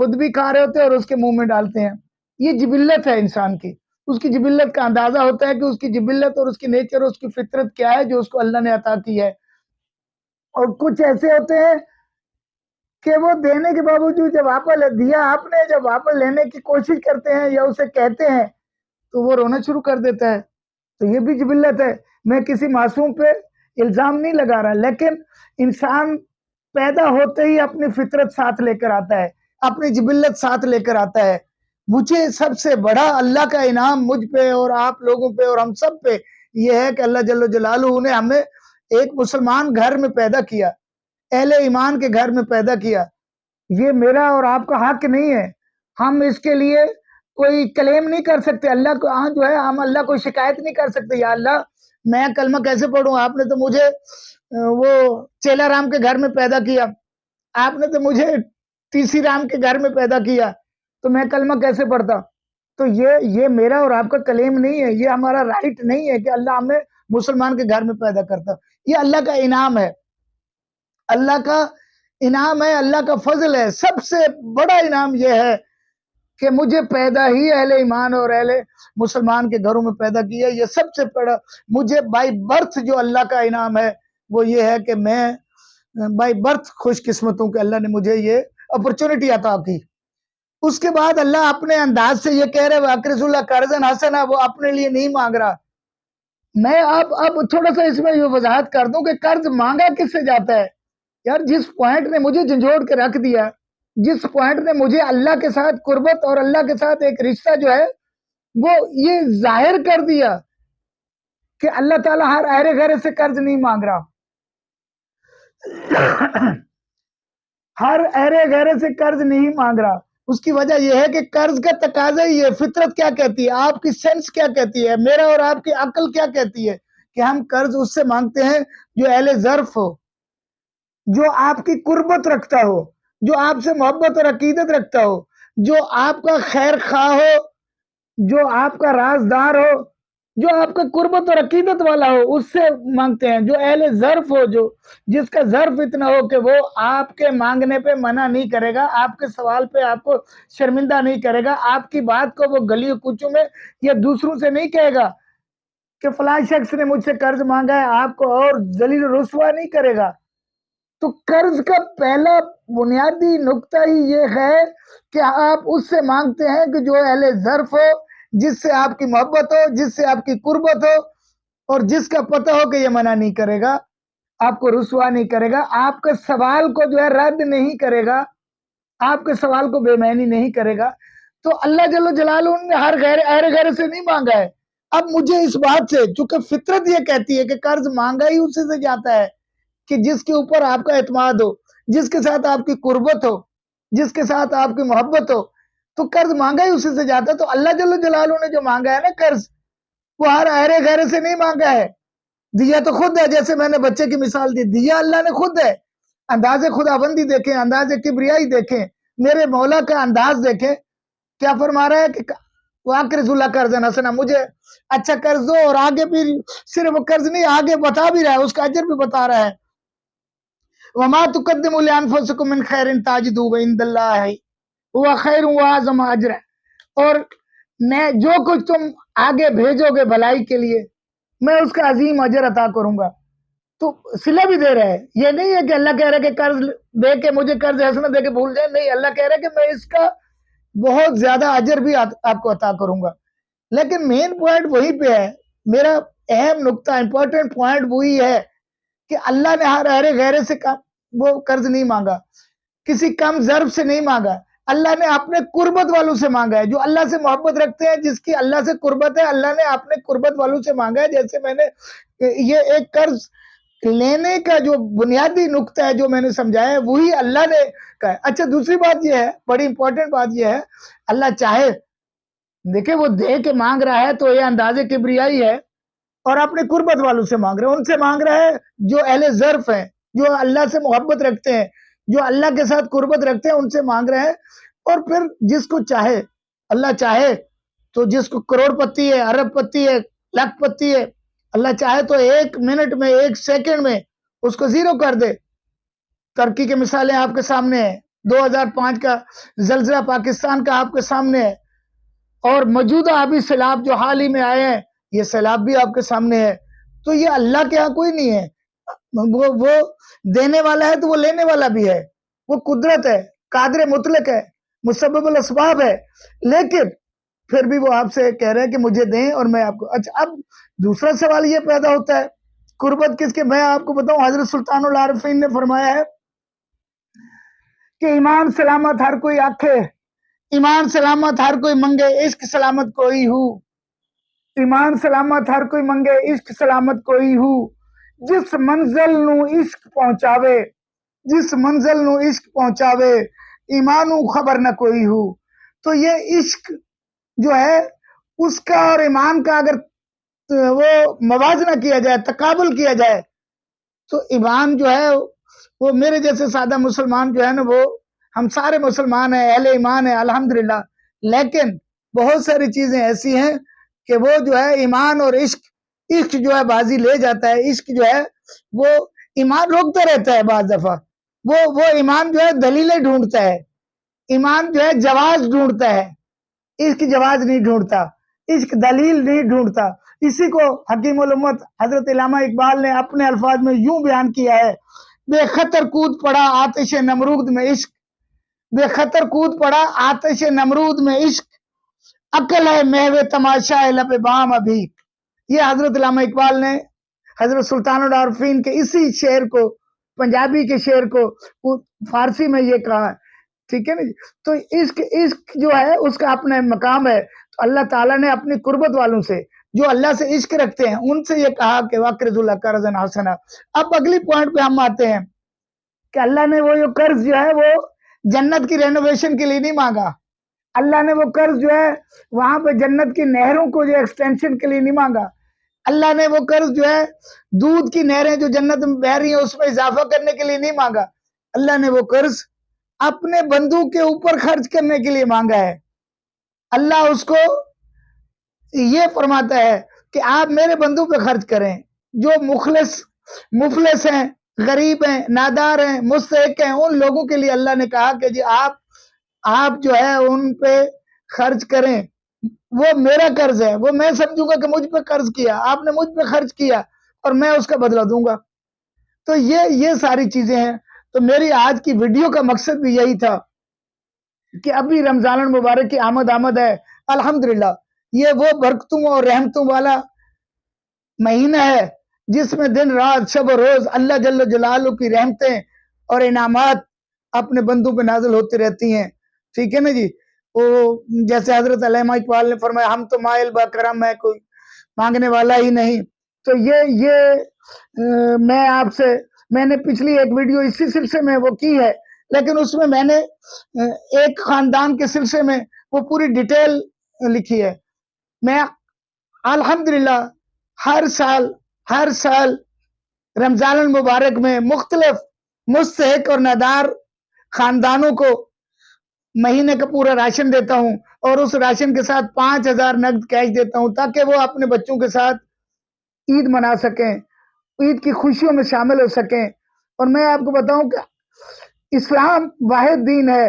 خود بھی کھا رہے ہوتے ہیں اور اس کے منہ میں ڈالتے ہیں. یہ جبلت ہے انسان کی. اس کی جبلت کا اندازہ ہوتا ہے کہ اس کی جبلت اور اس کی نیچر، اس کی فطرت کیا ہے جو اس کو اللہ نے عطا کی ہے. اور کچھ ایسے ہوتے ہیں کہ وہ دینے کے باوجود جب واپس دیا آپ نے، جب واپس لینے کی کوشش کرتے ہیں یا اسے کہتے ہیں تو وہ رونا شروع کر دیتا ہے. تو یہ بھی جبلت ہے. میں کسی معصوم پہ الزام نہیں لگا رہا، لیکن انسان پیدا ہوتے ہی اپنی فطرت ساتھ لے کر آتا ہے، اپنی جبلت ساتھ لے کر آتا ہے. مجھے سب سے بڑا اللہ کا انعام مجھ پہ اور آپ لوگوں پہ اور ہم سب پہ یہ ہے کہ اللہ جل جلالہ نے ہمیں ایک مسلمان گھر میں پیدا کیا، اہل ایمان کے گھر میں پیدا کیا. یہ میرا اور آپ کا حق نہیں ہے. ہم اس کے لیے کوئی کلیم نہیں کر سکتے. اللہ کو جو ہے ہم اللہ کو شکایت نہیں کر سکتے، یا اللہ میں کلمہ کیسے پڑھوں، آپ نے تو مجھے وہ چیلا رام کے گھر میں پیدا کیا، آپ نے تو مجھے ٹی سی رام کے گھر میں پیدا کیا، تو میں کلمہ کیسے پڑھتا. تو یہ میرا اور آپ کا کلیم نہیں ہے، یہ ہمارا رائٹ نہیں ہے کہ اللہ ہمیں مسلمان کے گھر میں پیدا کرتا. یہ اللہ کا انعام ہے، اللہ کا انعام ہے، اللہ کا فضل ہے. سب سے بڑا انعام یہ ہے کہ مجھے پیدا ہی اہل ایمان اور اہل مسلمان کے گھروں میں پیدا کیا. یہ سب سے بڑا مجھے بائی برتھ جو اللہ کا انعام ہے وہ یہ ہے کہ میں بائی برتھ خوش قسمت ہوں کہ اللہ نے مجھے یہ اپرچونٹی عطا کی. اس کے بعد اللہ اپنے انداز سے یہ کہہ رہے وَأَقْرِضُوا اللَّهَ قَرْضًا حَسَنًا، وہ اپنے لیے نہیں مانگ رہا. میں اب تھوڑا سا اس میں یہ وضاحت کر دوں کہ قرض مانگا کس سے جاتا ہے. یار جس پوائنٹ نے مجھے جھنجھوڑ کے رکھ دیا، جس پوائنٹ نے مجھے اللہ کے ساتھ قربت اور اللہ کے ساتھ ایک رشتہ جو ہے وہ یہ ظاہر کر دیا کہ اللہ تعالیٰ ہر اہرے گھرے سے قرض نہیں مانگ رہا، ہر اہرے گھرے سے قرض نہیں مانگ رہا. اس کی وجہ یہ ہے کہ قرض کا تقاضا ہی ہے. فطرت کیا کہتی ہے، آپ کی سینس کیا کہتی ہے، میرا اور آپ کی عقل کیا کہتی ہے کہ ہم قرض اس سے مانگتے ہیں جو اہل ظرف ہو، جو آپ کی قربت رکھتا ہو، جو آپ سے محبت اور عقیدت رکھتا ہو، جو آپ کا خیر خواہ ہو، جو آپ کا رازدار ہو، جو آپ کا قربت اور عقیدت والا ہو، اس سے مانگتے ہیں. جو اہل ظرف ہو، جو جس کا ظرف اتنا ہو کہ وہ آپ کے مانگنے پہ منع نہیں کرے گا، آپ کے سوال پہ آپ کو شرمندہ نہیں کرے گا، آپ کی بات کو وہ گلی کوچوں میں یا دوسروں سے نہیں کہے گا کہ فلاں شخص نے مجھ سے قرض مانگا ہے، آپ کو اور ذلیل و رسوا نہیں کرے گا. تو قرض کا پہلا بنیادی نقطہ ہی یہ ہے کہ آپ اس سے مانگتے ہیں کہ جو اہل ظرف ہو، جس سے آپ کی محبت ہو، جس سے آپ کی قربت ہو، اور جس کا پتہ ہو کہ یہ منع نہیں کرے گا، آپ کو رسوا نہیں کرے گا، آپ کے سوال کو جو ہے رد نہیں کرے گا، آپ کے سوال کو بے معنی نہیں کرے گا. تو اللہ جل جلالہ نے ہر اہرے گھرے سے نہیں مانگا ہے. اب مجھے اس بات سے، چونکہ فطرت یہ کہتی ہے کہ قرض مانگا ہی اسی سے جاتا ہے کہ جس کے اوپر آپ کا اعتماد ہو، جس کے ساتھ آپ کی قربت ہو، جس کے ساتھ آپ کی محبت ہو، تو قرض مانگا ہی اسی سے جاتا ہے. تو اللہ جل جلالہ نے جو مانگا ہے نا قرض، وہ ہر اہرے گھرے سے نہیں مانگا ہے. دیا تو خود ہے، جیسے میں نے بچے کی مثال دی، دیا اللہ نے خود ہے. انداز خداوندی دیکھیں، انداز کبریائی دیکھیں، میرے مولا کا انداز دیکھیں. کیا فرما رہا ہے کہ وَأَقْرِضُوا اللَّهَ قَرْضًا حَسَنًا، مجھے اچھا قرض دو. اور آگے بھی صرف قرض نہیں، آگے بتا بھی رہا ہے، اس کا اجر بھی بتا رہا ہے. وَمَا تُقَدِّمُوا لِأَنفُسِكُم مِّن خَيْرٍ تَجِدُوهُ عِندَ اللَّهِ هُوَ خَيْرٌ وَأَعْظَمُ أَجْرًا. اور میں جو کچھ تم آگے بھیجو گے بھلائی کے لیے، میں اس کا عظیم اجر عطا کروں گا. تو صلہ بھی دے رہا ہے. یہ نہیں ہے کہ اللہ کہہ رہا ہے کہ قرض دے کے مجھے قرض حسنہ دے کے بھول جائے. نہیں، اللہ کہہ رہا ہے کہ میں اس کا بہت زیادہ اجر بھی آپ کو عطا کروں گا. لیکن مین پوائنٹ وہی پہ ہے. میرا اہم نقطہ، امپورٹنٹ پوائنٹ وہی ہے کہ اللہ نے ہر اہرے غیرے سے وہ قرض نہیں مانگا، کسی کم ضرب سے نہیں مانگا. اللہ نے اپنے قربت والوں سے مانگا ہے، جو اللہ سے محبت رکھتے ہیں، جس کی اللہ سے قربت ہے. اللہ نے اپنے قربت والوں سے مانگا ہے. جیسے میں نے یہ ایک قرض لینے کا جو بنیادی نقطہ ہے جو میں نے سمجھایا ہے، وہی اللہ نے کہا ہے. اچھا، دوسری بات یہ ہے، بڑی امپورٹنٹ بات یہ ہے، اللہ چاہے دیکھیں وہ دے کے مانگ رہا ہے تو یہ اندازے کبریائی ہے، اور اپنے قربت والوں سے مانگ رہے ہیں. ان سے مانگ رہا ہے جو اہل ظرف ہیں، جو اللہ سے محبت رکھتے ہیں، جو اللہ کے ساتھ قربت رکھتے ہیں، ان سے مانگ رہے ہیں. اور پھر جس کو چاہے، اللہ چاہے تو جس کو کروڑ پتی ہے، ارب پتی ہے، لاکھ پتی ہے، اللہ چاہے تو 1 منٹ میں، 1 سیکنڈ میں اس کو زیرو کر دے. ترکی کے مثالیں آپ کے سامنے ہیں. 2005 کا زلزلہ پاکستان کا آپ کے سامنے ہے، اور موجودہ ابھی سیلاب جو حال ہی میں آئے ہیں، یہ سیلاب بھی آپ کے سامنے ہے۔ تو یہ اللہ کے ہاں کوئی نہیں ہے، وہ دینے والا ہے تو وہ لینے والا بھی ہے، وہ قدرت ہے، قادر مطلق ہے، مسبب الاسباب ہے، لیکن پھر بھی وہ آپ سے کہہ رہے ہیں کہ مجھے دیں اور میں آپ کو۔ اچھا، اب دوسرا سوال یہ پیدا ہوتا ہے، قربت کس کے؟ میں آپ کو بتاؤں، حضرت سلطان العارفین نے فرمایا ہے کہ ایمان سلامت ہر کوئی آکھے، ایمان سلامت ہر کوئی منگے، عشق سلامت کوئی ہو، ایمان سلامت ہر کوئی منگے، عشق سلامت کوئی ہو، جس منزل نو عشق پہنچاوے، جس منزل نو عشق پہنچاوے، ایمانو خبر نہ کوئی ہو۔ تو یہ عشق جو ہے اس کا اور ایمان کا اگر وہ موازنہ کیا جائے، تقابل کیا جائے، تو ایمان جو ہے وہ میرے جیسے سادہ مسلمان جو ہے نا، وہ ہم سارے مسلمان ہیں، اہل ایمان ہیں الحمدللہ، لیکن بہت ساری چیزیں ایسی ہیں کہ وہ جو ہے ایمان اور عشق جو ہے بازی لے جاتا ہے، عشق جو ہے وہ ایمان روکتا رہتا ہے، بعض دفعہ وہ ایمان جو ہے دلیلیں ڈھونڈتا ہے، ایمان جو ہے جواز ڈھونڈتا ہے، عشق جواز نہیں ڈھونڈتا، عشق دلیل نہیں ڈھونڈتا۔ اسی کو حکیم الامت حضرت علامہ اقبال نے اپنے الفاظ میں یوں بیان کیا ہے، بے خطر کود پڑا آتش نمرود میں عشق، بے خطر کود پڑا آتش نمرود میں عشق، عقل ہے محو تماشا لب بام ابھی۔ یہ حضرت علامہ اقبال نے حضرت سلطان العارفین کے اسی شعر کو، پنجابی کے شعر کو فارسی میں یہ کہا، ٹھیک ہے نا جی؟ تو عشق جو ہے اس کا اپنا مقام ہے۔ تو اللہ تعالیٰ نے اپنی قربت والوں سے، جو اللہ سے عشق رکھتے ہیں، ان سے یہ کہا کہ وَقْرِضُ اللَّهَ قَرْضًا حَسَنًا۔ اب اگلی پوائنٹ پہ ہم آتے ہیں کہ اللہ نے وہ جو قرض جو ہے وہ جنت کی رینوویشن کے لیے نہیں مانگا، اللہ نے وہ قرض جو ہے وہاں پہ جنت کی نہروں کو جو ایکسٹینشن کے لیے نہیں مانگا، اللہ نے وہ قرض جو ہے دودھ کی نہریں جو جنت میں بہ رہی ہیں اس میں اضافہ کرنے کے لیے نہیں مانگا، اللہ نے وہ قرض اپنے بندوں کے اوپر خرچ کرنے کے لیے مانگا ہے۔ اللہ اس کو یہ فرماتا ہے کہ آپ میرے بندوں پہ خرچ کریں، جو مفلس ہیں، غریب ہیں، نادار ہیں، مستحق ہیں، ان لوگوں کے لیے اللہ نے کہا کہ جی آپ جو ہے ان پہ خرچ کریں، وہ میرا قرض ہے، وہ میں سمجھوں گا کہ مجھ پہ قرض کیا، آپ نے مجھ پہ خرچ کیا اور میں اس کا بدلہ دوں گا۔ تو یہ ساری چیزیں ہیں۔ تو میری آج کی ویڈیو کا مقصد بھی یہی تھا کہ ابھی رمضان المبارک کی آمد ہے، الحمدللہ یہ وہ برکتوں اور رحمتوں والا مہینہ ہے جس میں دن رات شب و روز اللہ جل جلالہ کی رحمتیں اور انعامات اپنے بندوں پہ نازل ہوتی رہتی ہیں، ٹھیک ہے نا جی؟ وہ جیسے حضرت علامہ اقبال نے فرمایا، ہم تو مائل با کرم ہے، کوئی مانگنے والا ہی نہیں۔ تو یہ میں نے پچھلی ایک ویڈیو اسی سلسلے میں وہ کی ہے، لیکن اس میں نے ایک خاندان کے سلسلے میں وہ پوری ڈیٹیل لکھی ہے۔ میں الحمدللہ ہر سال رمضان المبارک میں مختلف مستحق اور نادار خاندانوں کو مہینے کا پورا راشن دیتا ہوں، اور اس راشن کے ساتھ 5000 نقد کیش دیتا ہوں تاکہ وہ اپنے بچوں کے ساتھ عید منا سکیں، عید کی خوشیوں میں شامل ہو سکیں۔ اور میں آپ کو بتاؤں کہ اسلام واحد دین ہے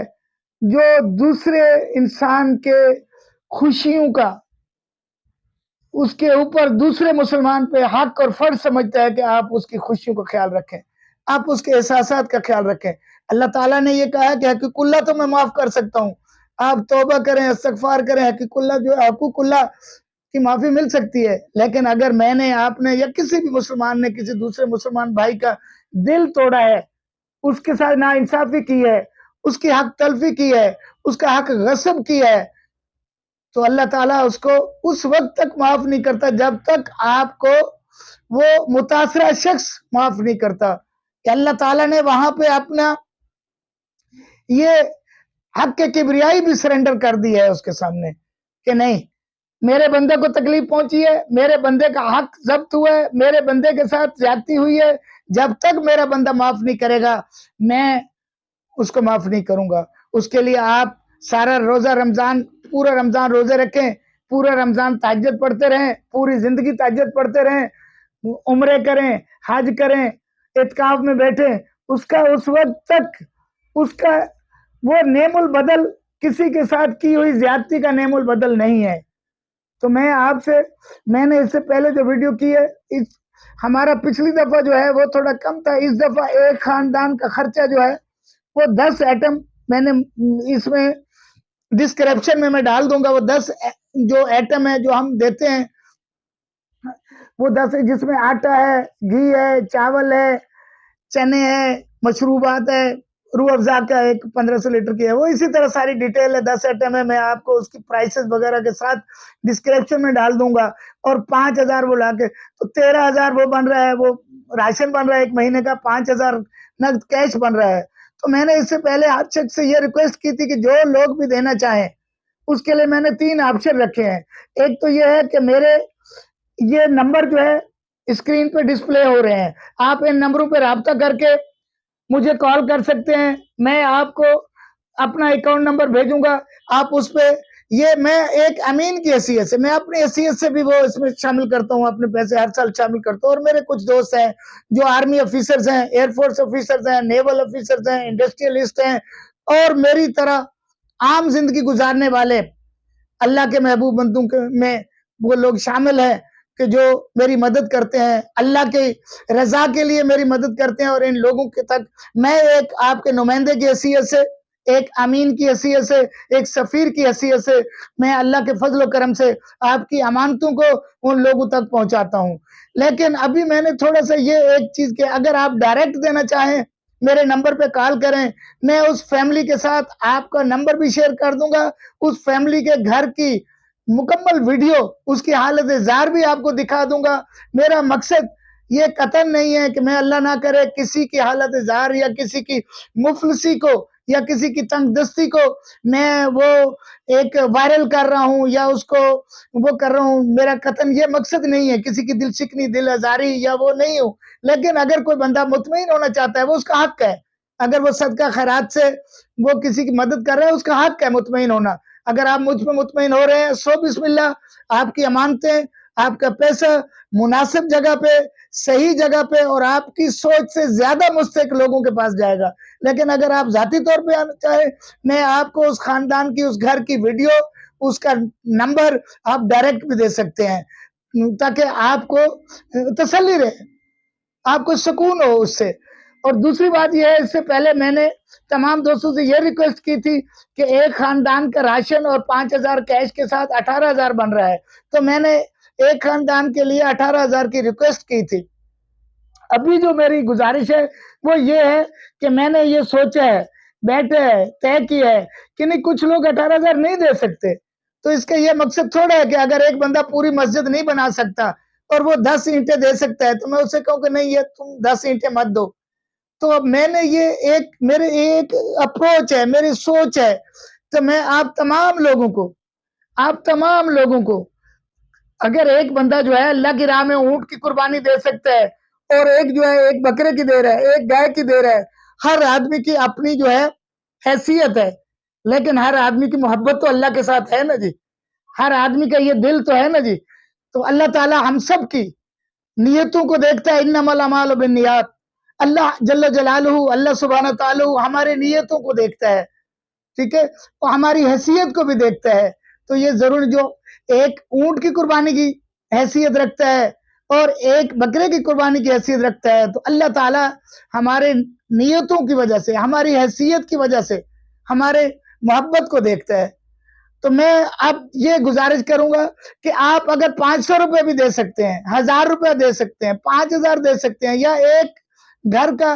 جو دوسرے انسان کے خوشیوں کا اس کے اوپر دوسرے مسلمان پہ حق اور فرض سمجھتا ہے کہ آپ اس کی خوشیوں کا خیال رکھیں، آپ اس کے احساسات کا خیال رکھیں۔ اللہ تعالیٰ نے یہ کہا کہ حقوق اللہ تو میں معاف کر سکتا ہوں، آپ توبہ کریں، استغفار کریں، حقوق اللہ کی معافی مل سکتی ہے، لیکن اگر میں نے، آپ نے، یا کسی بھی مسلمان نے کسی دوسرے مسلمان بھائی کا دل توڑا ہے، اس کے ساتھ ناانصافی کی ہے، اس کی حق تلفی کی ہے، اس کا حق غصب کیا ہے، تو اللہ تعالیٰ اس کو اس وقت تک معاف نہیں کرتا جب تک آپ کو وہ متاثرہ شخص معاف نہیں کرتا، کہ اللہ تعالیٰ نے وہاں پہ اپنا یہ حق کے کبریائی بھی سرنڈر کر دی ہے اس کے سامنے کہ نہیں، میرے بندے کو تکلیف پہنچی ہے، میرے بندے کا حق ضبط ہوا ہے، میرے بندے کے ساتھ زیادتی ہوئی ہے، جب تک میرا بندہ معاف نہیں کرے گا میں اس کو معاف نہیں کروں گا۔ اس کے لیے آپ سارا پورا رمضان روزے رکھیں، پورا رمضان تہجد پڑھتے رہیں، پوری زندگی تہجد پڑھتے رہیں، عمرے کریں، حج کریں، اعتکاف میں بیٹھیں، اس کا اس وقت تک اس کا وہ نیم البدل کسی کے ساتھ کی ہوئی زیادتی کا نیم البدل نہیں ہے. تو میں آپ سے، میں نے اس سے پہلے جو ویڈیو کی ہے، ہمارا پچھلی دفعہ جو ہے وہ تھوڑا کم تھا. اس دفعہ ایک خاندان کا خرچہ جو ہے وہ 10 ایٹم، میں نے اس میں ڈسکرپشن میں ڈال دوں گا. وہ 10 جو ایٹم ہے جو ہم دیتے ہیں وہ 10 ہے، جس میں آٹا ہے، گھی ہے، چاول ہے، چنے ہے، مشروبات ہے، روح افزا کا ایک 1500 لیٹر کی ہے. وہ اسی طرح ساری ڈیٹیل ہے، 10 ایٹم ہے. میں آپ کو اس کی پرائسز وغیرہ کے ساتھ ڈسکرپشن میں ڈال دوں گا. اور 5000 وہ لا کے تو 13000 وہ بن رہا ہے، وہ راشن بن رہا ہے ایک مہینے کا. 5000 نقد کیش بن رہا ہے. تو میں نے اس سے پہلے ہر شخص سے یہ ریکویسٹ کی تھی کہ جو لوگ بھی دینا چاہیں اس کے لیے میں نے 3 آپشن رکھے ہیں. ایک تو یہ ہے کہ میرے یہ نمبر جو ہے اسکرین پہ ڈسپلے ہو رہے ہیں، آپ ان نمبروں پہ رابطہ کر کے مجھے کال کر سکتے ہیں. میں آپ کو اپنا اکاؤنٹ نمبر بھیجوں گا، آپ اس پہ، یہ میں ایک امین کی حیثیت سے، میں اپنی حیثیت سے بھی وہ اس میں شامل کرتا ہوں، اپنے پیسے ہر سال شامل کرتا ہوں. اور میرے کچھ دوست ہیں جو آرمی آفیسرز ہیں، ایئر فورس آفیسرز ہیں، نیول آفیسرز ہیں، انڈسٹریلسٹ ہیں، اور میری طرح عام زندگی گزارنے والے اللہ کے محبوب بندوں میں وہ لوگ شامل ہیں کہ جو میری مدد کرتے ہیں، اللہ کے رضا کے لیے میری مدد کرتے ہیں. اور ان لوگوں کے تک میں ایک آپ کے نمائندے کی حیثیت سے، ایک امین کی حیثیت سے، ایک سفیر کی حیثیت سے، میں اللہ کے فضل و کرم سے آپ کی امانتوں کو ان لوگوں تک پہنچاتا ہوں. لیکن ابھی میں نے تھوڑا سا یہ ایک چیز کہ اگر آپ ڈائریکٹ دینا چاہیں میرے نمبر پہ کال کریں، میں اس فیملی کے ساتھ آپ کا نمبر بھی شیئر کر دوں گا، اس فیملی کے گھر کی مکمل ویڈیو، اس کی حالت زار بھی آپ کو دکھا دوں گا. میرا مقصد یہ قطعاً نہیں ہے کہ میں اللہ نہ کرے کسی کی حالت زار یا کسی کی مفلسی کو یا کسی کی تنگ دستی کو میں وہ ایک وائرل کر رہا ہوں یا اس کو وہ کر رہا ہوں. میرا قطعاً یہ مقصد نہیں ہے، کسی کی دل شکنی، دل ازاری یا وہ نہیں ہوں. لیکن اگر کوئی بندہ مطمئن ہونا چاہتا ہے وہ اس کا حق ہے. اگر وہ صدقہ خیرات سے وہ کسی کی مدد کر رہا ہے اس کا حق ہے مطمئن ہونا. اگر آپ مجھ پہ مطمئن ہو رہے ہیں، سو بسم اللہ، آپ کی امانتیں، آپ کا پیسہ مناسب جگہ پہ، صحیح جگہ پہ اور آپ کی سوچ سے زیادہ مستحق لوگوں کے پاس جائے گا. لیکن اگر آپ ذاتی طور پہ آنا چاہیں، میں آپ کو اس خاندان کی، اس گھر کی ویڈیو، اس کا نمبر آپ ڈائریکٹ بھی دے سکتے ہیں تاکہ آپ کو تسلی رہے، آپ کو سکون ہو اس سے. اور دوسری بات یہ ہے، اس سے پہلے میں نے تمام دوستوں سے یہ ریکویسٹ کی تھی کہ ایک خاندان کا راشن اور 5000 کیش کے ساتھ 18000 بن رہا ہے. تو میں نے ایک خاندان کے لیے 18000 کی ریکویسٹ کی تھی. ابھی جو میری گزارش ہے وہ یہ ہے کہ میں نے یہ سوچا ہے، بیٹھے ہے، طے کیا ہے کہ نہیں، کچھ لوگ 18000 نہیں دے سکتے. تو اس کا یہ مقصد تھوڑا ہے کہ اگر ایک بندہ پوری مسجد نہیں بنا سکتا اور وہ 10 اینٹیں دے سکتا ہے تو میں اسے کہوں کہ نہیں، یہ تم 10 اینٹیں مت دو. تو اب میں نے یہ میرے ایک اپروچ ہے، میری سوچ ہے. تو میں آپ تمام لوگوں کو اگر ایک بندہ جو ہے اللہ کی راہ میں اونٹ کی قربانی دے سکتا ہے اور ایک جو ہے ایک بکرے کی دے رہا ہے، ایک گائے کی دے رہا ہے، ہر آدمی کی اپنی جو ہے حیثیت ہے، لیکن ہر آدمی کی محبت تو اللہ کے ساتھ ہے نا جی، ہر آدمی کا یہ دل تو ہے نا جی. تو اللہ تعالی ہم سب کی نیتوں کو دیکھتا ہے، انما الاعمال بالنیات. اللہ جل جلالہ، اللہ سبحانہ تعالی ہمارے نیتوں کو دیکھتا ہے، ٹھیک ہے، اور ہماری حیثیت کو بھی دیکھتا ہے. تو یہ ضرور جو ایک اونٹ کی قربانی کی حیثیت رکھتا ہے اور ایک بکرے کی قربانی کی حیثیت رکھتا ہے، تو اللہ تعالی ہمارے نیتوں کی وجہ سے، ہماری حیثیت کی وجہ سے ہمارے محبت کو دیکھتا ہے. تو میں اب یہ گزارش کروں گا کہ آپ اگر 500 روپے بھی دے سکتے ہیں، 1000 روپے دے سکتے ہیں، 5000 دے سکتے ہیں، یا ایک گھر کا،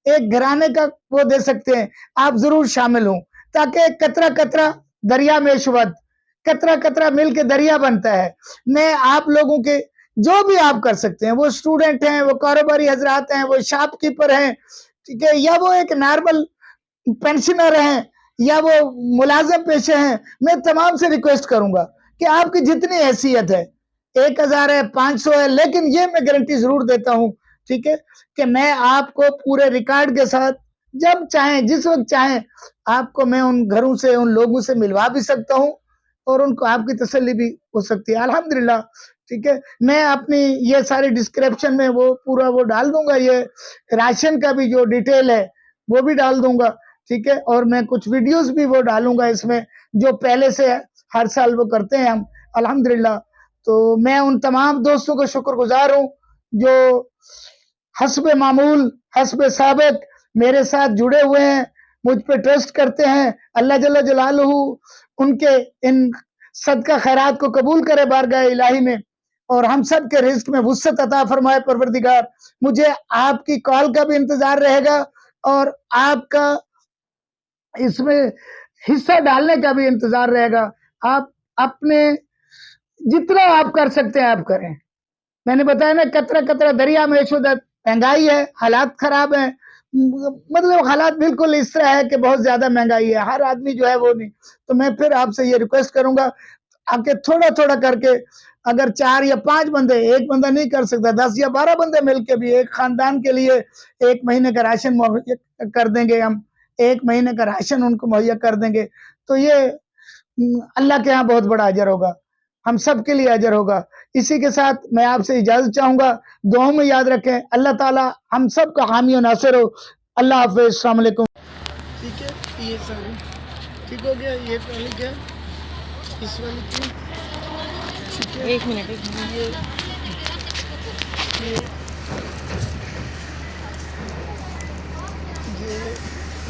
ایک گھرانے کا وہ دے سکتے ہیں، آپ ضرور شامل ہوں. تاکہ قطرہ قطرہ دریا میں شبد، قطرہ قطرہ مل کے دریا بنتا ہے. میں آپ لوگوں کے جو بھی آپ کر سکتے ہیں، وہ اسٹوڈنٹ ہیں، وہ کاروباری حضرات ہیں، وہ شاپ کیپر ہیں، ٹھیک ہے، یا وہ ایک نارمل پینشنر ہیں، یا وہ ملازم پیشے ہیں، میں تمام سے ریکویسٹ کروں گا کہ آپ کی جتنی حیثیت ہے، 1000 ہے، 500 ہے، لیکن یہ میں گارنٹی ضرور دیتا ہوں، ٹھیک ہے، کہ میں آپ کو پورے ریکارڈ کے ساتھ جب چاہیں، جس وقت چاہیں، آپ کو میں ان گھروں سے، ان لوگوں سے ملوا بھی سکتا ہوں اور ان کو آپ کی تسلی بھی ہو سکتی ہے الحمدللہ. ٹھیک ہے، میں اپنی یہ ساری ڈسکرپشن میں وہ پورا وہ ڈال دوں گا، یہ راشن کا بھی جو ڈیٹیل ہے وہ بھی ڈال دوں گا. ٹھیک ہے، اور میں کچھ ویڈیوز بھی وہ ڈالوں گا اس میں جو پہلے سے ہر سال وہ کرتے ہیں ہم الحمدللہ. تو میں ان تمام دوستوں کا شکر گزار ہوں جو حسب معمول حسب سابق میرے ساتھ جڑے ہوئے ہیں، مجھ پہ ٹرسٹ کرتے ہیں. اللہ جل جلالہ ان کے ان صدقہ خیرات کو قبول کرے بارگاہ الہی میں، اور ہم سب کے رزق میں وسعت عطا فرمائے پروردگار. مجھے آپ کی کال کا بھی انتظار رہے گا اور آپ کا اس میں حصہ ڈالنے کا بھی انتظار رہے گا. آپ اپنے جتنا آپ کر سکتے ہیں آپ کریں. میں نے بتایا نا، قطرہ قطرہ دریا میں شدت، مہنگائی ہے، حالات خراب ہیں، مطلب حالات بالکل اس طرح ہے کہ بہت زیادہ مہنگائی ہے، ہر آدمی جو ہے وہ نہیں. تو میں پھر آپ سے یہ ریکویسٹ کروں گا آپ کے تھوڑا تھوڑا کر کے، اگر 4 یا 5 بندے، ایک بندہ نہیں کر سکتا، 10 یا 12 بندے مل کے بھی ایک خاندان کے لیے 1 مہینے کا راشن مہیا کر دیں گے، ہم 1 مہینے کا راشن ان کو مہیا کر دیں گے، تو یہ اللہ کے ہاں بہت بڑا اجر ہوگا، ہم سب کے لیے اجر ہوگا. اسی کے ساتھ میں آپ سے اجازت چاہوں گا، دعاؤں میں یاد رکھیں. اللہ تعالی ہم سب کا حامی و ناصر ہو. اللہ حافظ، السلام علیکم. ٹھیک ہے، یہ سارے ٹھیک ہو گیا. یہ پہلے کیا اس والی کی ٹھیک ہے. ایک منٹ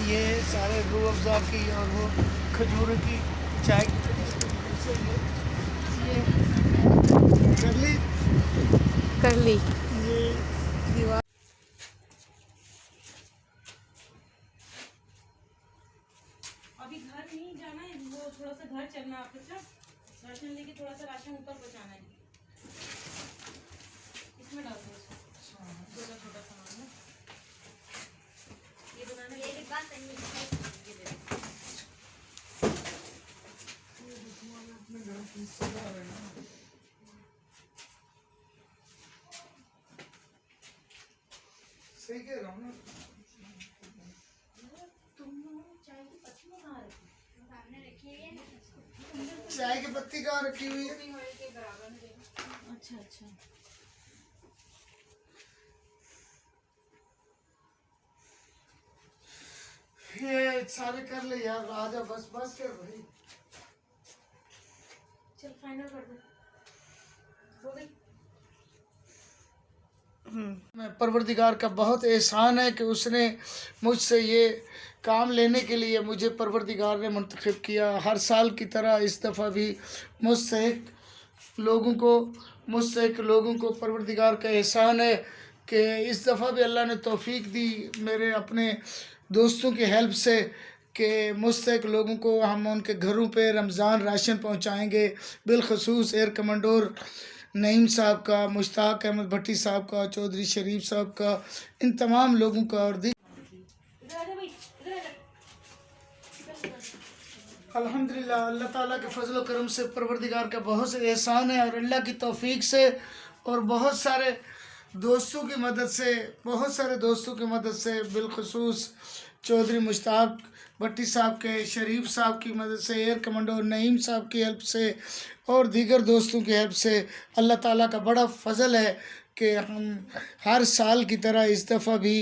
یہ سارے روح افزا کی اور وہ کھجور کی چائے کر لی. یہ دیوار ابھی گھر نہیں جانا ہے، وہ تھوڑا سا گھر چلنا آپ کو، راشن لے کے تھوڑا سا راشن اوپر پہنچانا ہے. اس میں ڈال دو چھوٹا چھوٹا سامان نا، یہ بنانا ہے. صحیح کہہ رہا ہوں نا. چائے کی پتی کہاں رکھی ہوئی ہے؟ اچھا اچھا. یہ سارے کر لے یار، آجا بس بس کر بھائی. چل فائنل کر دو. ہو گئی. میں پروردگار کا بہت احسان ہے کہ اس نے مجھ سے یہ کام لینے کے لیے مجھے پروردگار نے منتخب کیا. ہر سال کی طرح اس دفعہ بھی مستحق لوگوں کو پروردگار کا احسان ہے کہ اس دفعہ بھی اللہ نے توفیق دی میرے اپنے دوستوں کی ہیلپ سے کہ مستحق لوگوں کو ہم ان کے گھروں پہ رمضان راشن پہنچائیں گے. بالخصوص ایئر کمانڈور نعیم صاحب کا، مشتاق احمد بھٹی صاحب کا، چودھری شریف صاحب کا، ان تمام لوگوں کا. اور الحمدللہ اللہ تعالیٰ کے فضل و کرم سے پروردگار کا بہت سے احسان ہے، اور اللہ کی توفیق سے اور بہت سارے دوستوں کی مدد سے بالخصوص چودھری مشتاق بھٹی صاحب کے، شریف صاحب کی مدد سے، ایئر کمانڈر نعیم صاحب کی ہیلپ سے اور دیگر دوستوں کی ہیلپ سے اللہ تعالیٰ کا بڑا فضل ہے کہ ہم ہر سال کی طرح اس دفعہ بھی